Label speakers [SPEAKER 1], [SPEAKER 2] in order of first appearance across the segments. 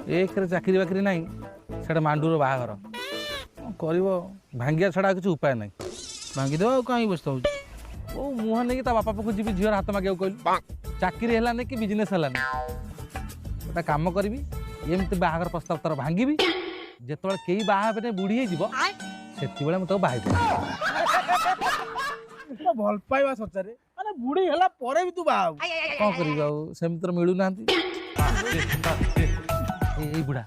[SPEAKER 1] एक चाकरी बाकरी नहीं से मांडूर बाहागर कर भांगिया छड़ा किसी उपाय ना भांगीद कहीं व्यस्त हो मुह नहीं बापा पाक जी झीर हाथ मागे कहलु चाकरी है कि बिजनेस है गोटे कम करी एमती बाहागर प्रस्ताव तार भांगी जिते कई बाहा बुढ़ी से मुझे बाहर
[SPEAKER 2] भल पाइबा सचारे माने बुढ़ी हला परे भी तू बाहा
[SPEAKER 1] कौन कर सेमती तो मिलू ना बुढ़ा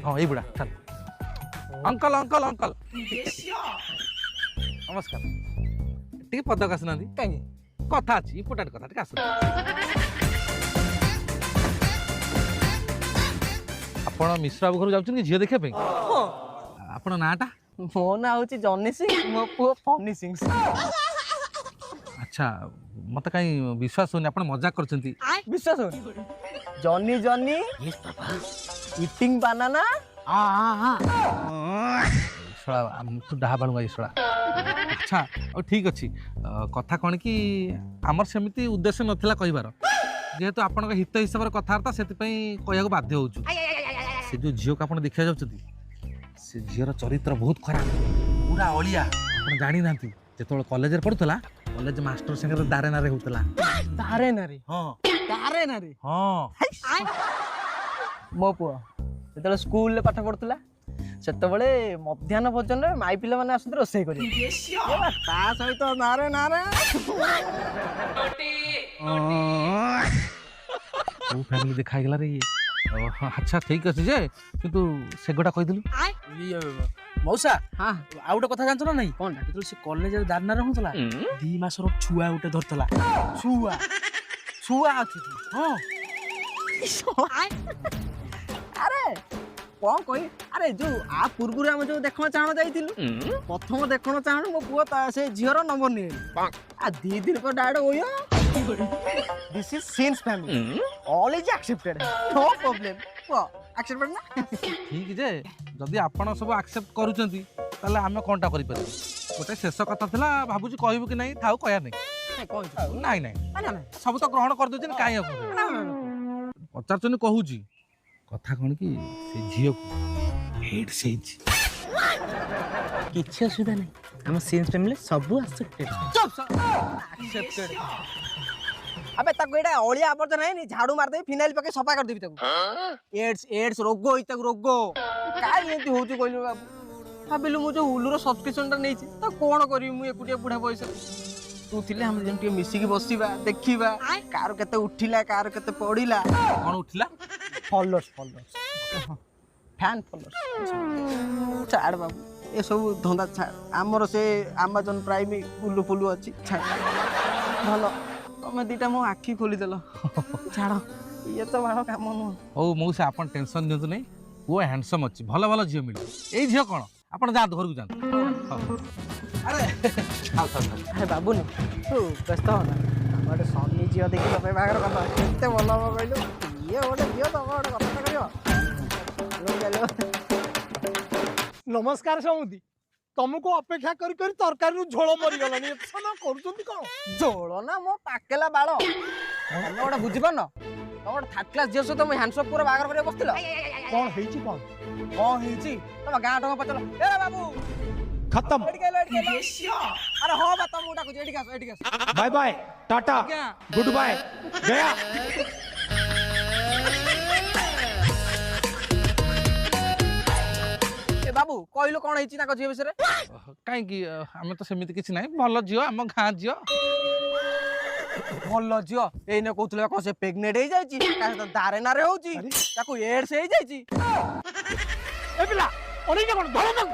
[SPEAKER 1] हाँ ये बुढ़ा चल अंकल अंकल अंकल नमस्कार टी पदक आसना कहीं कथा अच्छी इंपोर्टाट कथा टी आस आपण मिश्रा बाबू घर जाउछन कि झियो देखा पे आपण नाटा
[SPEAKER 3] मो ना होची जॉनी सिंह मो पुओ फनी सिंह
[SPEAKER 1] अच्छा मत कहीं विश्वास होनी आपण मजाक करछंती
[SPEAKER 3] विश्वास हो जॉनी जॉनी ईटिंग बनाना
[SPEAKER 1] शोला तू डाहा बाणुगा ये शोला अच्छा और ठीक अच्छी कथा कौन कि आमर सेमिति उद्देश्य नथिला कहिबार जेहेतु आपण हित हिसाब से कथार्ता से कहया बाध्य होचु से जो झील को आप देखा जाऊँगी से झीर चरित्र बहुत खराब पूरा अलिया आप जानी ना जो कॉलेज पढ़ुला कॉलेज मास्टर संगे दारे नारे होता
[SPEAKER 3] दारे नारे
[SPEAKER 1] हाँ
[SPEAKER 3] दारे नारे
[SPEAKER 1] हाँ
[SPEAKER 3] मो पुओ जो स्कूल पाठ पढ़ुला से मध्याह्न भोजन में माई पिला मैंने आसते रोसे कर सहित नारे नारे
[SPEAKER 1] फैमिली देखा गला रे ये अच्छा ठीक अच्छे जे किंतु से गोटा कहीदेलु
[SPEAKER 2] मौसा
[SPEAKER 3] हाँ
[SPEAKER 2] आउ गोटे कथा जानछ ना नहीं
[SPEAKER 3] कौन
[SPEAKER 2] जेतल से कॉलेज दारना रहउतला 2 मासर छुआ गोटे धरतला छुआ
[SPEAKER 3] छुआ अछि
[SPEAKER 2] हां
[SPEAKER 3] अरे कौन कही अरे जो आ पूर्व आम जो देखना चाहना जाइलु प्रथम देखना चाहना मो पुओ से झीर नंबर नहीं आ 2 दिन पर direct OYO this is since family all is accepted no problem accepted ना
[SPEAKER 1] ठीक जे जदि आपण सब एक्सेप्ट करूचंती ताले आमे कोनटा करि परबे गोटे शेष कथा थिला भाबुची कहबो कि नहीं थाउ कहया नहीं नहीं नहीं सब तो ग्रहण कर दोछन काई पचारचनी कहूची कथा कौन कि से झील को हेड सेज
[SPEAKER 3] किछि असुविधा नहीं हम सिंस फैमिली सब एक्सेप्टेड
[SPEAKER 1] एक्सेप्टेड
[SPEAKER 3] अबे ताको एटा ओलिया आवर्जन है नी झाड़ू मार दे फिनाइल पके सफा कर देबी ताको एड्स रोग होई ताको रोग काई एंती होउची कहलु बाबू भाबिलु मु जो उलुरो सब्सक्रिप्शन ता नेछि त कोन करी मु एकुटिया बुढ़ा बयस तू थिले हम जेम टिके मिसी के बसिबा देखिबा कार केते उठिला कार केते पड़िला
[SPEAKER 1] कौन उठिला
[SPEAKER 3] फॉलोअर्स फैन फॉलोअर्स छाड़ बाबू ए सब धंदा छाड़ आमर से अमेजन प्राइम गुल्लू फुल्लू अच्छी छाड़ भल तुम दीटा मो आखि खोली देल छाड़ ये तो बड़ काम नुह
[SPEAKER 1] ओ मौसा आपन टेंशन दियंतु नहीं वो हैंडसम अच्छी भल भल झील मिले एई झील कौन आपन जा घर को जान
[SPEAKER 3] अरे अरे बाबू नी तू व्यस्त हो ना गोटे सन्नी झील देखी लगे बाहर कथा केते भल हम कहलु ये गोटे झील तो गोटे कथा करियो
[SPEAKER 2] नमस्कार समुदी तुमको अपेक्षा करी करी तरकारी झोल मरी गलानी एतना करूचंती कोन
[SPEAKER 3] झोल ना मो पाकेला बाळ तमे गोटे बुझी पारन तमे गोटे थर्ड क्लास झील सहित हैंडसअप पूरा बाहर कर बसतिल
[SPEAKER 2] कोन हेची कोन
[SPEAKER 3] कौन हेची तम गाँ टंग पचल ए बाबू
[SPEAKER 2] खत्म
[SPEAKER 3] अरे हाँ बा तुम डाकुछ एठी आस
[SPEAKER 2] bye bye ta-ta good bye गया
[SPEAKER 3] ए बाबू कहलु कौन हेची ताको झील विषय
[SPEAKER 1] कहीं आम तो सेमती किसी ना भल झील आम गाँ झील
[SPEAKER 3] भल झील एने कहतले कौन से प्रेग्नेंट हो जाइची का तो दारे नारे होची ताको एड्स हो जाइची
[SPEAKER 2] ए पिला ओनी के कोन धरो
[SPEAKER 3] अब